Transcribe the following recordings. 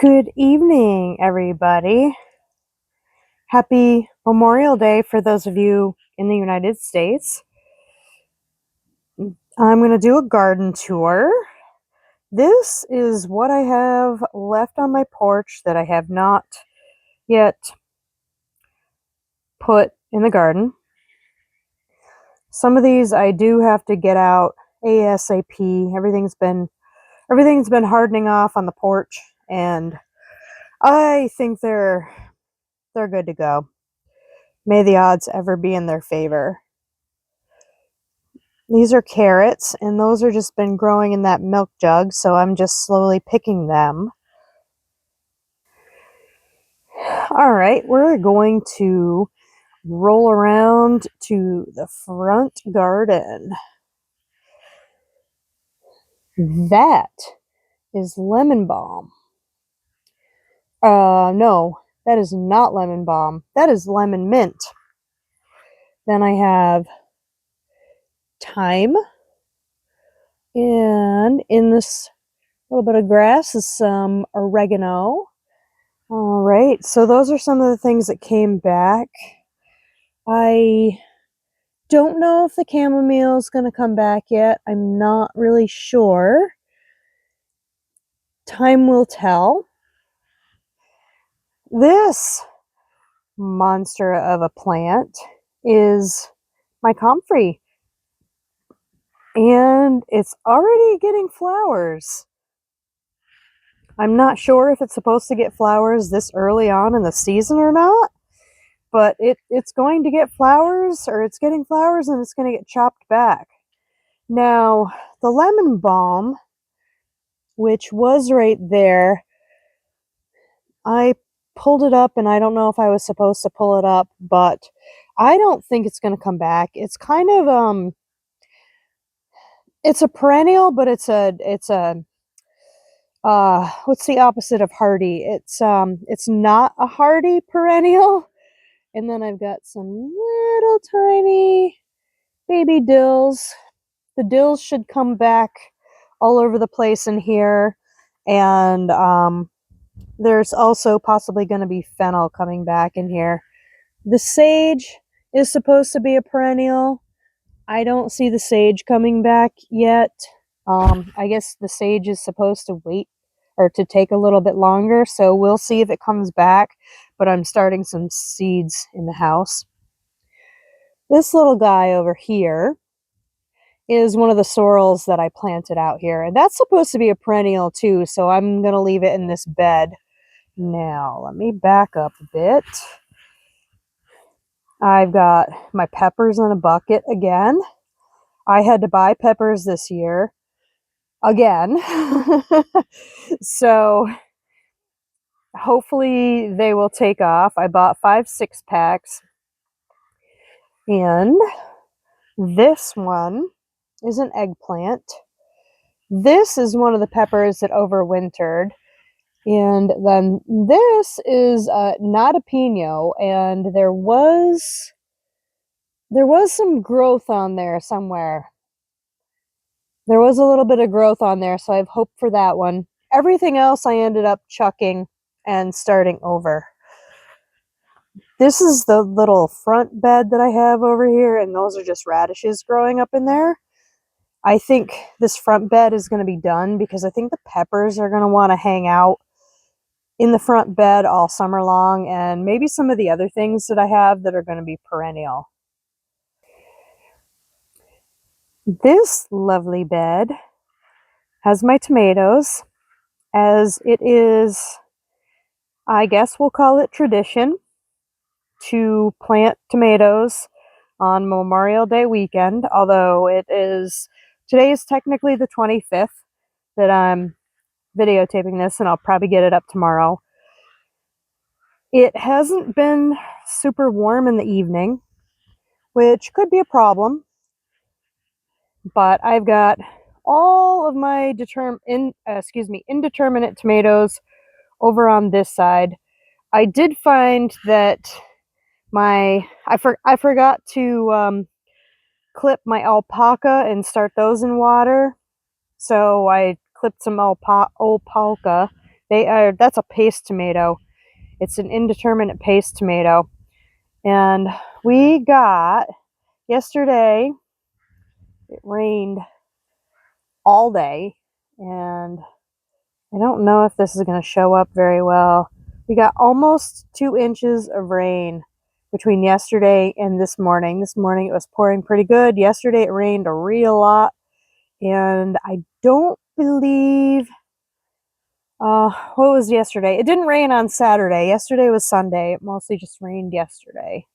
Good evening, everybody. Happy Memorial Day for those of you in the United States. I'm going to do a garden tour. This is what I have left on my porch that I have not yet put in the garden. Some of these I do have to get out ASAP. Everything's been hardening off on the porch, and I think they're good to go. May the odds ever be in their favor. These are carrots, and those are just been growing in that milk jug, so I'm just slowly picking them. All right, we're going to roll around to the front garden. That is lemon balm. No, that is not lemon balm. That is lemon mint. Then I have thyme, and in this little bit of grass is some oregano. All right, so those are some of the things that came back. I don't know if the chamomile is going to come back yet. I'm not really sure. Time will tell. This monster of a plant is my comfrey, and it's already getting flowers. I'm not sure if it's supposed to get flowers this early on in the season or not, but it's going to get flowers, or it's getting flowers, and it's going to get chopped back. Now, the lemon balm, which was right there, I pulled it up, and I don't know if I was supposed to pull it up, but I don't think it's going to come back. It's kind of it's a perennial, but it's a what's the opposite of hardy? It's not a hardy perennial. And then I've got some little tiny baby dills. The dills should come back all over the place in here, and there's also possibly going to be fennel coming back in here. The sage is supposed to be a perennial. I don't see the sage coming back yet. I guess the sage is supposed to wait or to take a little bit longer, so we'll see if it comes back, but I'm starting some seeds in the house. This little guy over here is one of the sorrels that I planted out here, and that's supposed to be a perennial too, so I'm going to leave it in this bed. Now, let me back up a bit. I've got my peppers in a bucket again. I had to buy peppers this year again. So hopefully they will take off. I bought 5 6-packs. And this one is an eggplant. This is one of the peppers that overwintered. And then this is not a pino, and there was some growth on there somewhere. There was a little bit of growth on there, so I have hope for that one. Everything else I ended up chucking and starting over. This is the little front bed that I have over here, and those are just radishes growing up in there. I think this front bed is going to be done because I think the peppers are going to want to hang out in the front bed all summer long, and maybe some of the other things that I have that are going to be perennial. This lovely bed has my tomatoes, as it is, I guess we'll call it tradition to plant tomatoes on Memorial Day weekend, although today is technically the 25th that I'm videotaping this, and I'll probably get it up tomorrow. It hasn't been super warm in the evening, which could be a problem, but I've got all of my indeterminate tomatoes over on this side. I did find that I forgot to clip my alpaca and start those in water, so I clipped some alpaca That's a paste tomato. It's an indeterminate paste tomato. And we got, yesterday, it rained all day, and I don't know if this is going to show up very well. We got almost 2 inches of rain between yesterday and this morning. This morning it was pouring pretty good. Yesterday it rained a real lot, and I don't believe, what was yesterday? It didn't rain on Saturday. Yesterday was Sunday. It mostly just rained yesterday.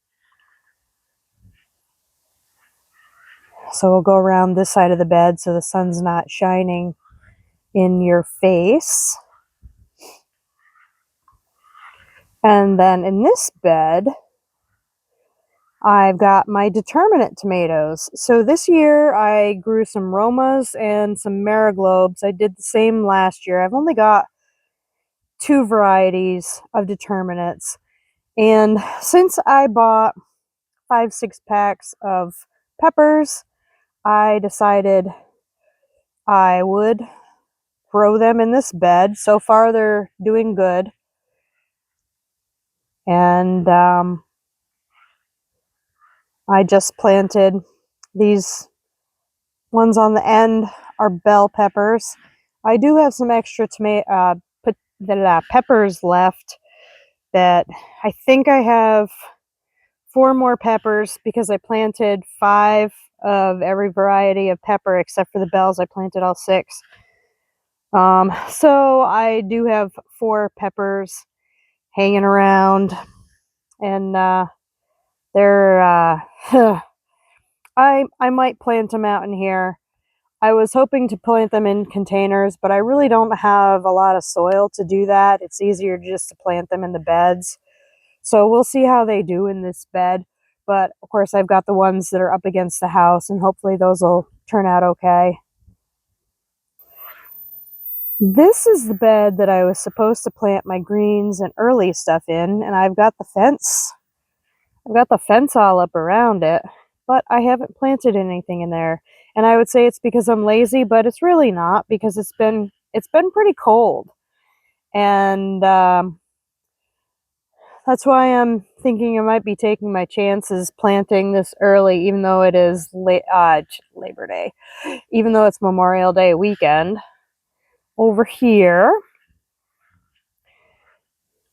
So we'll go around this side of the bed so the sun's not shining in your face. And then in this bed, I've got my determinate tomatoes. So this year I grew some Romas and some Mariglobes. I did the same last year. I've only got 2 varieties of determinates. And since I bought 5-6 packs of peppers, I decided I would grow them in this bed. So far they're doing good. And I just planted these ones on the end are bell peppers. I do have some extra peppers left that I think I have 4 more peppers because I planted 5 of every variety of pepper except for the bells. I planted all 6. So I do have 4 peppers hanging around, and they're I might plant them out in here. I was hoping to plant them in containers, but I really don't have a lot of soil to do that. It's easier just to plant them in the beds. So we'll see how they do in this bed. But of course, I've got the ones that are up against the house, and hopefully those will turn out okay. This is the bed that I was supposed to plant my greens and early stuff in, and I've got the fence. I've got the fence all up around it, but I haven't planted anything in there. And I would say it's because I'm lazy, but it's really not, because it's been pretty cold. And that's why I'm thinking I might be taking my chances planting this early, even though it is Labor Day, even though it's Memorial Day weekend. Over here,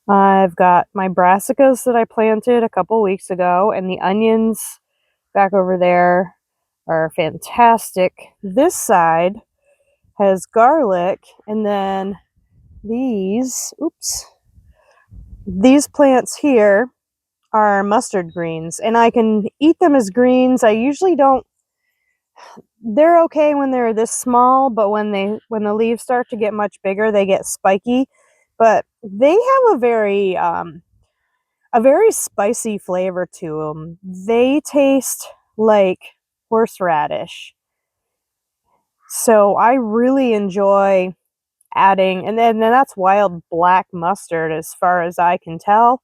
I've got my brassicas that I planted a couple weeks ago, and the onions back over there are fantastic. This side has garlic, and then these plants here are mustard greens, and I can eat them as greens. I usually don't. They're okay when they're this small, but when the leaves start to get much bigger, they get spiky. But they have a very spicy flavor to them. They taste like horseradish. So I really enjoy adding, and then that's wild black mustard as far as I can tell.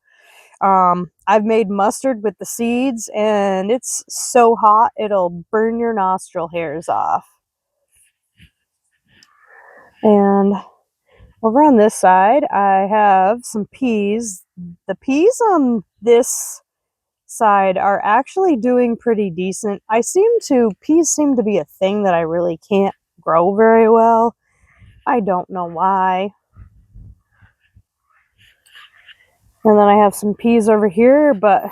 I've made mustard with the seeds, and it's so hot it'll burn your nostril hairs off. And over on this side, I have some peas. The peas on this side are actually doing pretty decent. Peas seem to be a thing that I really can't grow very well. I don't know why. And then I have some peas over here, but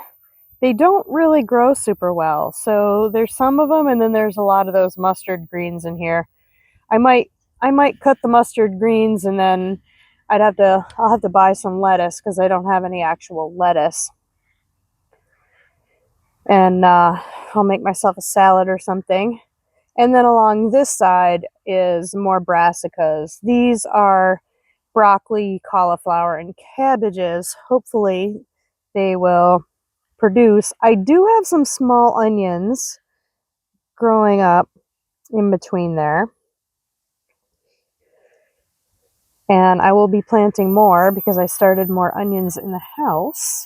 they don't really grow super well. So there's some of them, and then there's a lot of those mustard greens in here. I might cut the mustard greens, and then I'll have to buy some lettuce because I don't have any actual lettuce. And I'll make myself a salad or something. And then along this side is more brassicas. These are broccoli, cauliflower, and cabbages. Hopefully they will produce. I do have some small onions growing up in between there. And I will be planting more because I started more onions in the house.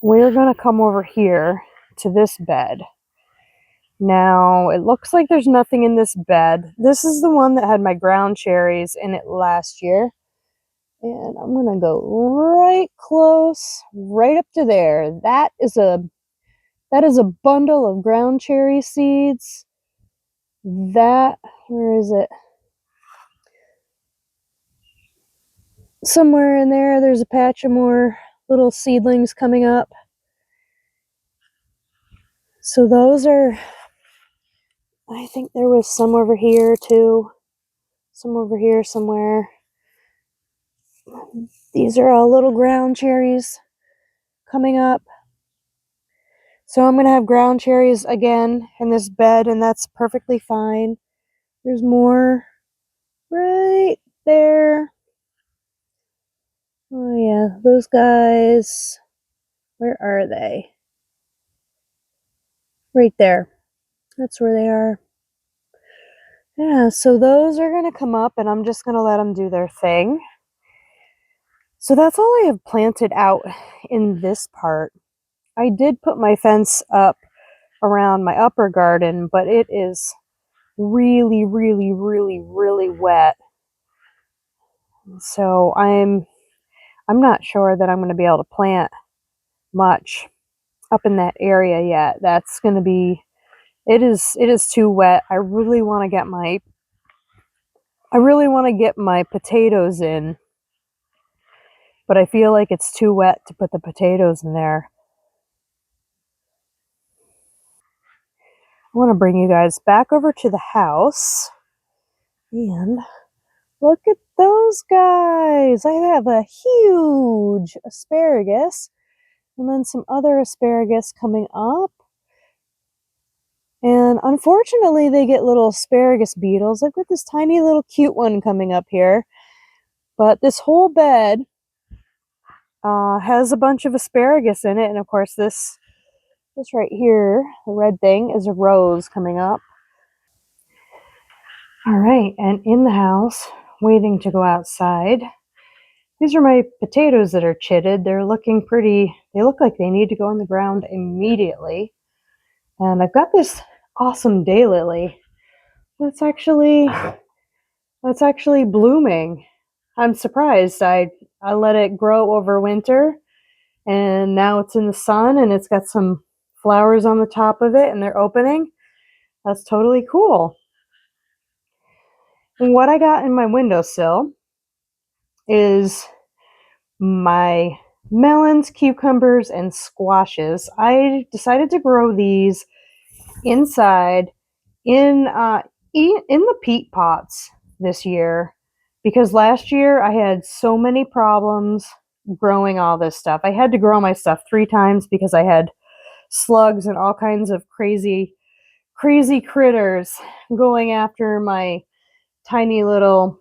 We're going to come over here to this bed. Now, it looks like there's nothing in this bed. This is the one that had my ground cherries in it last year. And I'm gonna go right close, right up to there. That is a bundle of ground cherry seeds. Where is it? Somewhere in there, there's a patch of more little seedlings coming up. So those are, I think there was some over here too. Some over here somewhere. These are all little ground cherries coming up. So I'm going to have ground cherries again in this bed, and that's perfectly fine. There's more right there. Oh yeah, those guys. Where are they? Right there. That's where they are. Yeah, so those are going to come up, and I'm just going to let them do their thing. So that's all I have planted out in this part. I did put my fence up around my upper garden, but it is really, really, really, really wet. So I'm not sure that I'm going to be able to plant much up in that area yet. That's going to be it is too wet. I really want to get my potatoes in, but I feel like it's too wet to put the potatoes in there. I want to bring you guys back over to the house and look at those guys. I have a huge asparagus and then some other asparagus coming up. And unfortunately, they get little asparagus beetles. Like with this tiny little cute one coming up here. But this whole bed has a bunch of asparagus in it. And of course, this right here, the red thing, is a rose coming up. All right, and in the house, waiting to go outside. These are my potatoes that are chitted. They're looking pretty, they look like they need to go in the ground immediately. And I've got this awesome daylily that's actually blooming. I'm surprised. I let it grow over winter, and now it's in the sun and it's got some flowers on the top of it and they're opening. That's totally cool. And what I got in my windowsill is my melons, cucumbers, and squashes. I decided to grow these inside in the peat pots this year because last year I had so many problems growing all this stuff. I had to grow my stuff 3 times because I had slugs and all kinds of crazy critters going after my tiny little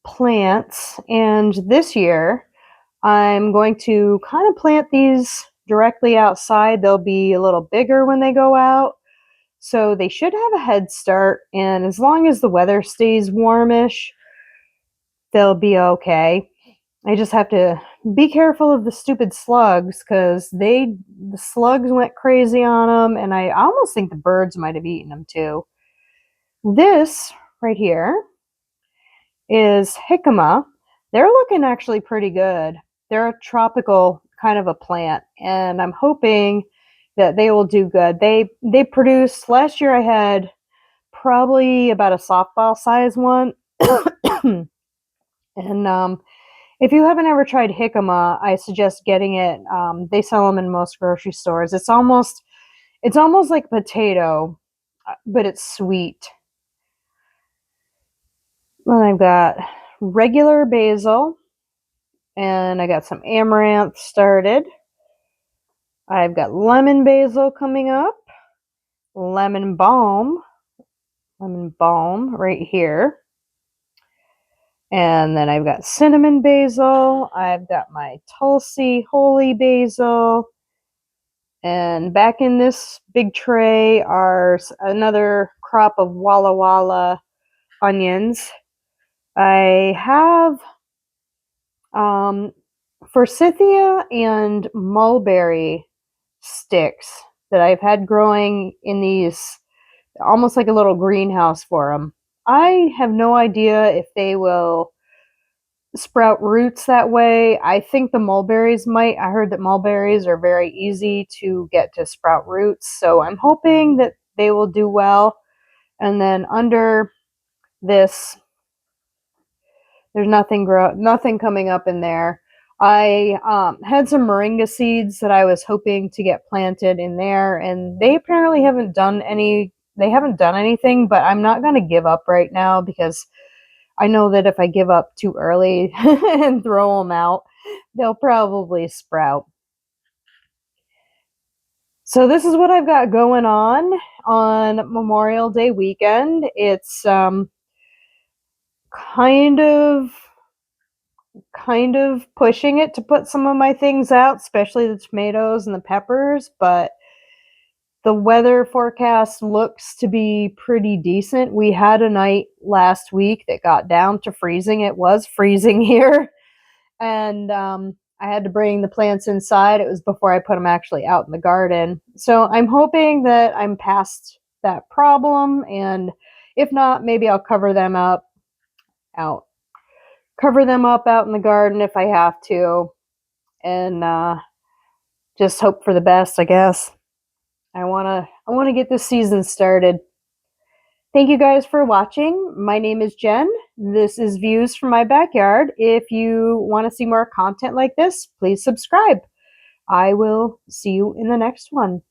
plants. And this year I'm going to kind of plant these directly outside. They'll be a little bigger when they go out. So they should have a head start, and as long as the weather stays warmish, they'll be okay. I just have to be careful of the stupid slugs because the slugs went crazy on them, and I almost think the birds might have eaten them too. This right here is jicama. They're looking actually pretty good. They're a tropical kind of a plant, and I'm hoping that they will do good. They produced last year. I had probably about a softball size one. And if you haven't ever tried jicama, I suggest getting it. They sell them in most grocery stores. It's almost like potato, but it's sweet. Then I've got regular basil, and I got some amaranth started. I've got lemon basil coming up, lemon balm right here. And then I've got cinnamon basil. I've got my Tulsi holy basil. And back in this big tray are another crop of Walla Walla onions. I have forsythia and mulberry sticks that I've had growing in these, almost like a little greenhouse for them. I have no idea if they will sprout roots that way. I think the mulberries might. I heard that mulberries are very easy to get to sprout roots, so I'm hoping that they will do well. And then under this, there's nothing coming up in there. I had some moringa seeds that I was hoping to get planted in there, and they apparently haven't done any. They haven't done anything, but I'm not going to give up right now because I know that if I give up too early and throw them out, they'll probably sprout. So this is what I've got going on Memorial Day weekend. It's kind of kind of pushing it to put some of my things out, especially the tomatoes and the peppers, but the weather forecast looks to be pretty decent. We had a night last week that got down to freezing. It was freezing here, and I had to bring the plants inside. It was before I put them actually out in the garden. So I'm hoping that I'm past that problem, and if not, maybe I'll out cover them up out in the garden if I have to, and just hope for the best, I guess. I wanna get this season started. Thank you guys for watching. My name is Jen. This is Views from My Backyard. If you want to see more content like this, please subscribe. I will see you in the next one.